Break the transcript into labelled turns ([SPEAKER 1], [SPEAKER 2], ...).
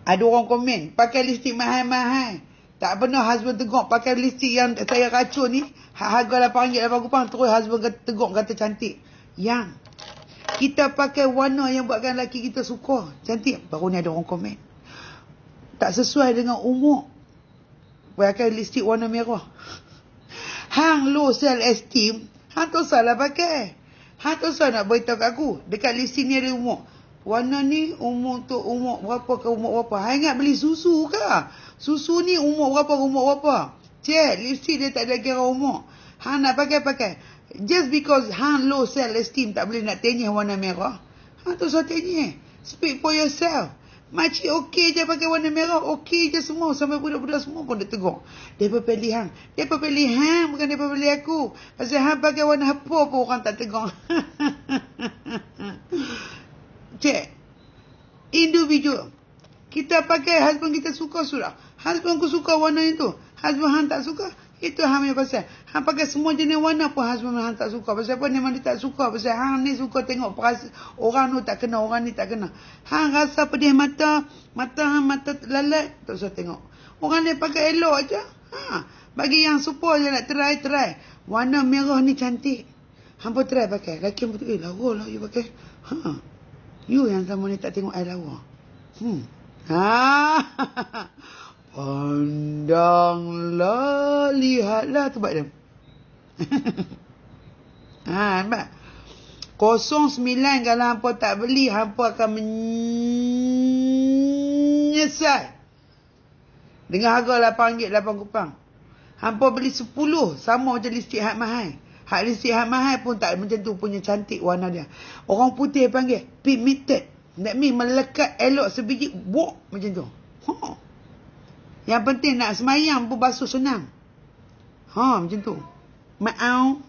[SPEAKER 1] Ada orang komen, pakai lipstick mahal-mahal. Tak pernah husband tegur pakai lipstick yang saya racun ni. Harga RM8, RM8. Terus husband tegur kata cantik. Yang kita pakai warna yang buatkan lelaki kita suka. Cantik. Baru ni ada orang komen. Tak sesuai dengan umur. Pakai lipstick warna merah. Hang low self esteem. Hang tu salah pakai. Hang tu salah nak beritahu kat aku. Dekat lipstick ni ada umur. Warna ni umur tu umur berapa ke umur berapa. Hang ingat beli susu ke? Susu ni umur berapa. Cik, lipstick dia tak ada kira umur. Hang nak pakai. Just because hang low self esteem tak boleh nak tenyih warna merah. Hang tu salah tenyih. Speak for yourself. Makcik okey je pakai warna merah. Okey je semua. Sampai budak-budak semua pun dia tegur. Dia pilih hang. Dia pilih hang. Bukan dia pilih aku. Pasal hang pakai warna apa pun orang tak tegur. Cik. Individual. Kita pakai husband kita suka sudah. Husband aku suka warna itu. Husband hang tak suka. Itu hang punya pasal. Hang pakai semua jenis warna pun husband hang tak suka. Pasal apa? Memang dia tak suka. Pasal hang ni suka tengok orang tu tak kena. Orang ni tak kena. Hang rasa pedih mata. Mata hang mata lalat. Tak usah tengok. Orang ni pakai elok aja. Bagi yang suka je nak try. Warna merah ni cantik. Hang pun try pakai. Laki pun tu. Lawa lah you pakai. You yang sama ni tak tengok I lawa. Pandanglah, lihatlah tu buat dia. Nampak? 09 kalau hampa tak beli, hampa akan menyesal. Dengan harga RM8, RM8. Hampa beli 10, sama macam lipstick hak mahal. Hak lipstick hak mahal pun tak macam tu punya cantik warna dia. Orang putih panggil pigmented. That mean melekat elok sebiji, buk macam tu. Yang penting nak semayang pun basuh senang. Macam tu. Maaf.